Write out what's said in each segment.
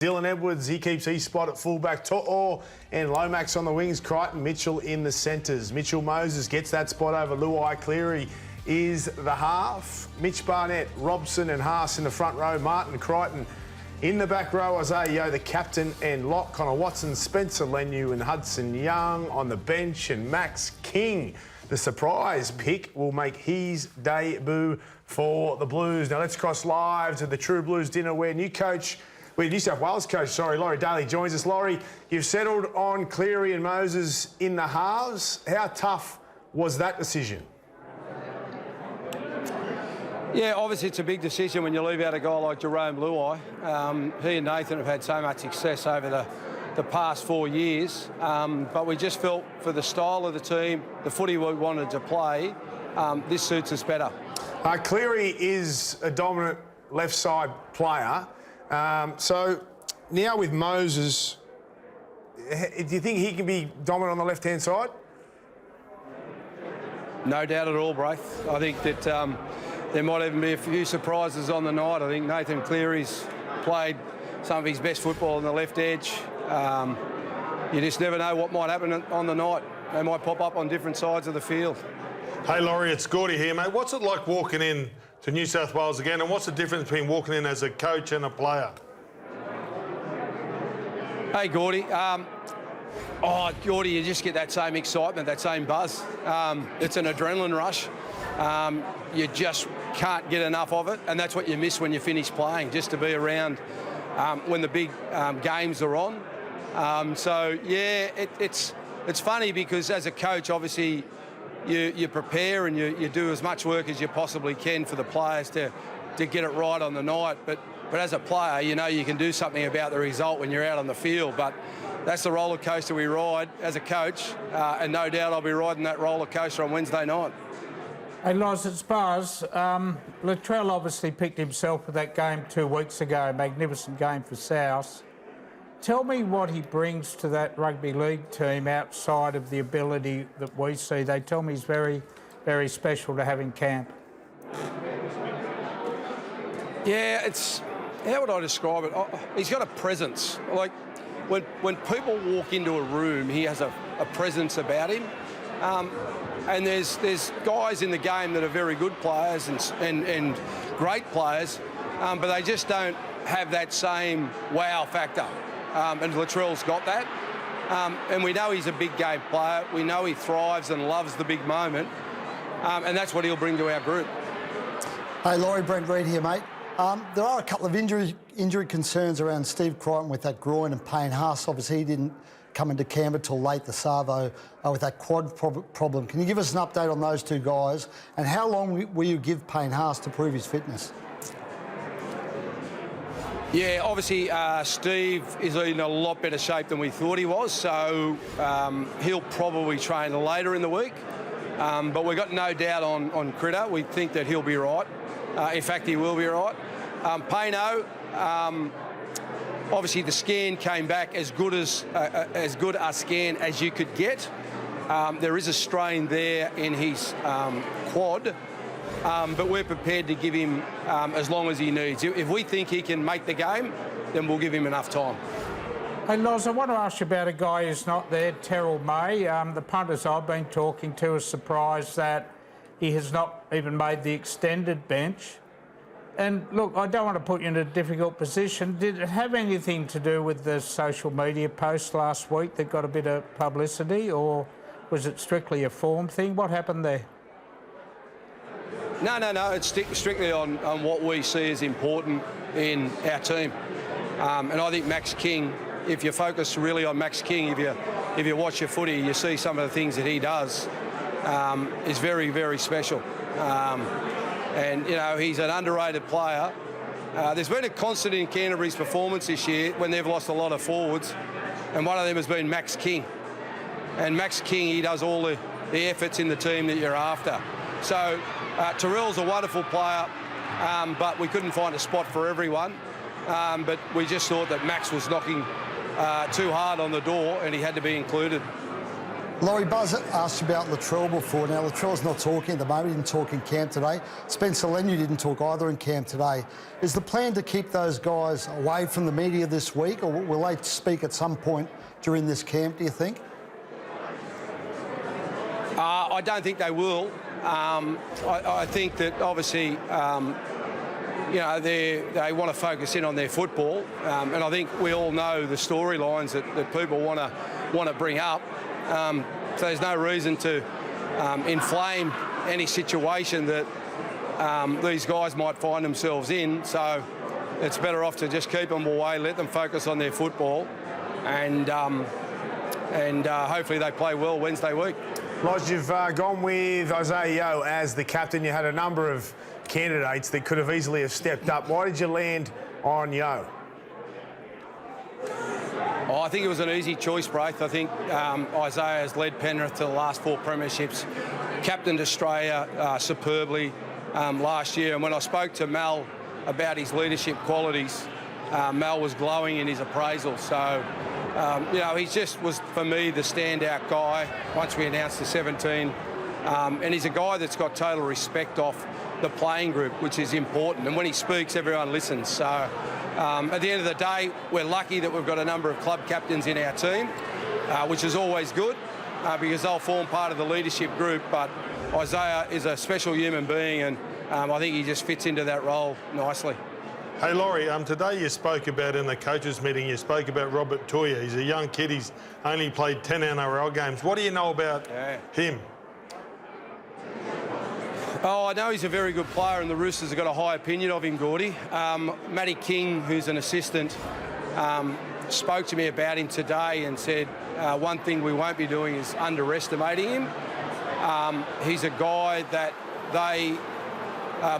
Dylan Edwards, he keeps his spot at fullback. To'o and Lomax on the wings. Crichton, Mitchell in the centres. Mitchell Moses gets that spot over Luai. Cleary is the half. Mitch Barnett, Robson and Haas in the front row. Martin Crichton in the back row. Isaiah Yeo, the captain and lock. Connor Watson, Spencer Lenu and Hudson Young on the bench. And Max King, the surprise pick, will make his debut for the Blues. Now let's cross live to the True Blues dinner where New South Wales coach, Laurie Daley joins us. Laurie, you've settled on Cleary and Moses in the halves. How tough was that decision? Yeah, obviously it's a big decision when you leave out a guy like Jerome Luai. He and Nathan have had so much success over the past 4 years, but we just felt for the style of the team, the footy we wanted to play, this suits us better. Cleary is a dominant left side player. So now with Moses, do you think he can be dominant on the left-hand side? No doubt at all, Braith. I think that there might even be a few surprises on the night. I think Nathan Cleary's played some of his best football on the left edge. You just never know what might happen on the night. They might pop up on different sides of the field. Hey, Laurie, it's Gordy here, mate. What's it like walking in to New South Wales again, and what's the difference between walking in as a coach and a player? Hey, Gordy. Gordy, you just get that same excitement, that same buzz. It's an adrenaline rush. You just can't get enough of it, and that's what you miss when you finish playing, just to be around when the big games are on. It's funny because as a coach, obviously, you prepare and you do as much work as you possibly can for the players to get it right on the night. But as a player, you know you can do something about the result when you're out on the field. But that's the roller coaster we ride as a coach, and no doubt I'll be riding that roller coaster on Wednesday night. Hey, Loz, it's Buzz. Latrell obviously picked himself for that game 2 weeks ago, a magnificent game for South. Tell me what he brings to that rugby league team outside of the ability that we see. They tell me he's very, very special to have in camp. Yeah, how would I describe it? He's got a presence. Like when people walk into a room, he has a presence about him. And there's guys in the game that are very good players and great players, but they just don't have that same wow factor. And Latrell's got that. And we know he's a big game player. We know he thrives and loves the big moment. And that's what he'll bring to our group. Hey, Laurie, Brent Reid here, mate. There are a couple of injury concerns around Steve Crichton with that groin and Payne Haas. Obviously, he didn't come into Canberra till late, the Savo, with that quad problem. Can you give us an update on those two guys? And how long will you give Payne Haas to prove his fitness? Yeah, obviously Steve is in a lot better shape than we thought he was, so he'll probably train later in the week. But we've got no doubt on Critter. We think that he'll be right. In fact, he will be right. Payno, obviously the scan came back as good a scan as you could get. There is a strain there in his quad. But we're prepared to give him as long as he needs. If we think he can make the game, then we'll give him enough time. Hey, Loz, I want to ask you about a guy who's not there, Terrell May. The punters I've been talking to are surprised that he has not even made the extended bench. And look, I don't want to put you in a difficult position. Did it have anything to do with the social media post last week that got a bit of publicity, or was it strictly a form thing? What happened there? No. It's strictly on what we see as important in our team. And I think Max King, if you focus really on Max King, if you watch your footy, you see some of the things that he does is very, very special. And, you know, he's an underrated player. There's been a constant in Canterbury's performance this year when they've lost a lot of forwards, and one of them has been Max King. And Max King, he does all the efforts in the team that you're after. So Terrell's a wonderful player, but we couldn't find a spot for everyone. But we just thought that Max was knocking too hard on the door and he had to be included. Laurie, Buzz asked you about Latrell before. Now, Latrell's not talking at the moment. He didn't talk in camp today. Spencer Leniu didn't talk either in camp today. Is the plan to keep those guys away from the media this week, or will they speak at some point during this camp, do you think? I don't think they will. I think that obviously, they want to focus in on their football, and I think we all know the storylines that people want to bring up. So there's no reason to inflame any situation that these guys might find themselves in. So it's better off to just keep them away, let them focus on their football, and hopefully they play well Wednesday week. Loz, you've gone with Isaiah Yeo as the captain. You had a number of candidates that could have easily have stepped up. Why did you land on Yeo? I think it was an easy choice, Braith. I think Isaiah has led Penrith to the last 4 premierships, captained Australia superbly last year. And when I spoke to Mal about his leadership qualities, Mal was glowing in his appraisal. So, he just was, for me, the standout guy once we announced the 17. And he's a guy that's got total respect off the playing group, which is important. And when he speaks, everyone listens. So at the end of the day, we're lucky that we've got a number of club captains in our team, which is always good because they'll form part of the leadership group. But Isaiah is a special human being, and I think he just fits into that role nicely. Hey, Laurie, today you spoke about in the coaches' meeting, you spoke about Robert Tuia. He's a young kid. He's only played 10 NRL games. What do you know about him? Oh, I know he's a very good player, and the Roosters have got a high opinion of him, Gordy. Matty King, who's an assistant, spoke to me about him today and said one thing we won't be doing is underestimating him. He's a guy that they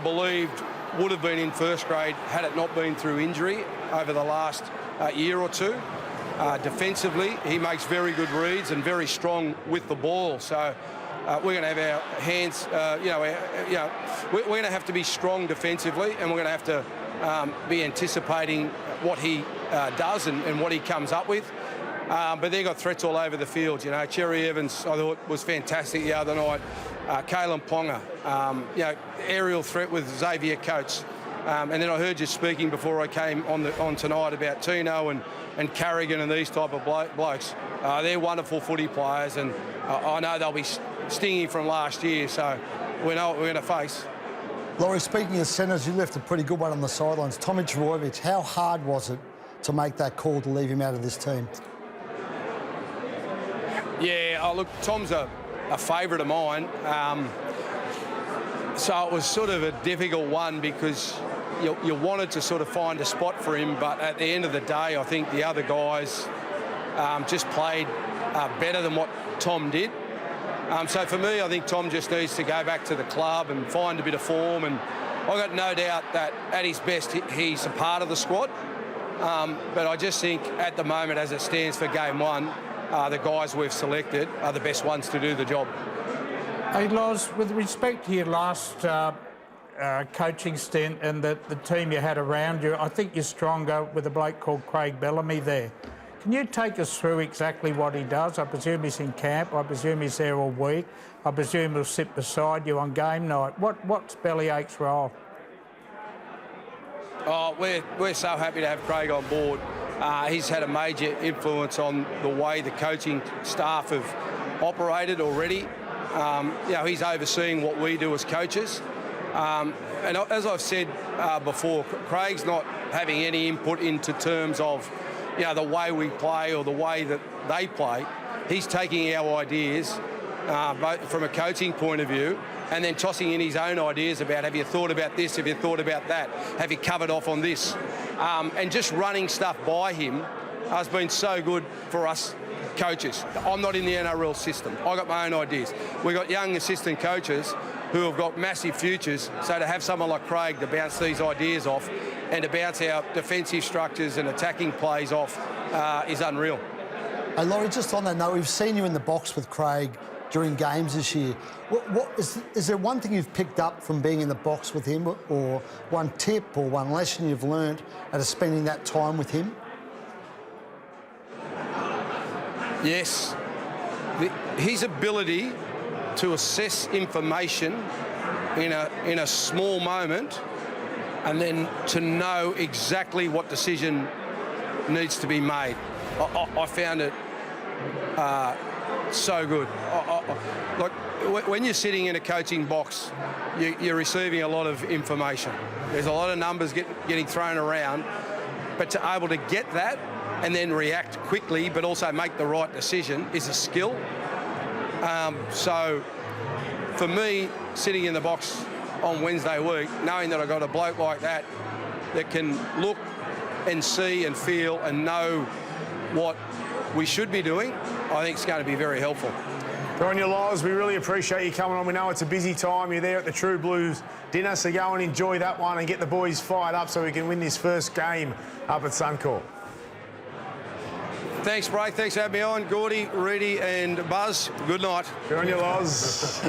believed would have been in first grade had it not been through injury over the last year or two. Defensively, he makes very good reads and very strong with the ball. So we're going to have our hands, we're going to have to be strong defensively, and we're going to have to be anticipating what he does and what he comes up with. But they've got threats all over the field. Cherry Evans, I thought, was fantastic the other night. Kalen Ponga, aerial threat with Xavier Coates. And then I heard you speaking before I came on tonight about Tino and Carrigan and these type of blokes. They're wonderful footy players, and I know they'll be stinging from last year, so we know what we're going to face. Laurie, speaking of centres, you left a pretty good one on the sidelines. Tommy Trbojevic, how hard was it to make that call to leave him out of this team? Yeah, look, Tom's a favourite of mine. So it was sort of a difficult one because you wanted to sort of find a spot for him, but at the end of the day, I think the other guys just played better than what Tom did. So for me, I think Tom just needs to go back to the club and find a bit of form, and I've got no doubt that at his best he's a part of the squad. But I just think at the moment, as it stands for game one, the guys we've selected are the best ones to do the job. Hey, Loz, with respect to your last coaching stint and the team you had around you, I think you're stronger with a bloke called Craig Bellamy there. Can you take us through exactly what he does? I presume he's in camp. I presume he's there all week. I presume he'll sit beside you on game night. What's Bellyache's role? Oh, we're so happy to have Craig on board. He's had a major influence on the way the coaching staff have operated already. He's overseeing what we do as coaches. And as I've said before, Craig's not having any input into terms of, the way we play or the way that they play. He's taking our ideas, both from a coaching point of view, and then tossing in his own ideas about, have you thought about this, have you thought about that, have you covered off on this? And just running stuff by him has been so good for us coaches. I'm not in the NRL system. I got my own ideas. We've got young assistant coaches who have got massive futures, so to have someone like Craig to bounce these ideas off and to bounce our defensive structures and attacking plays off is unreal. Hey, Laurie, just on that note, we've seen you in the box with Craig during games this year. Is there one thing you've picked up from being in the box with him, or one tip or one lesson you've learned out of spending that time with him? Yes. his ability to assess information in a small moment and then to know exactly what decision needs to be made. I found it so good. Like when you're sitting in a coaching box, you're receiving a lot of information. There's a lot of numbers getting thrown around, but to able to get that and then react quickly, but also make the right decision is a skill. So for me, sitting in the box on Wednesday week, knowing that I've got a bloke like that that can look and see and feel and know what we should be doing, I think it's going to be very helpful. Ron, Loz, we really appreciate you coming on. We know it's a busy time. You're there at the True Blues dinner, so go and enjoy that one and get the boys fired up so we can win this first game up at Suncorp. Thanks, Bray. Thanks for having me on. Gordy, Reedy and Buzz, good night. Good on you, Loz.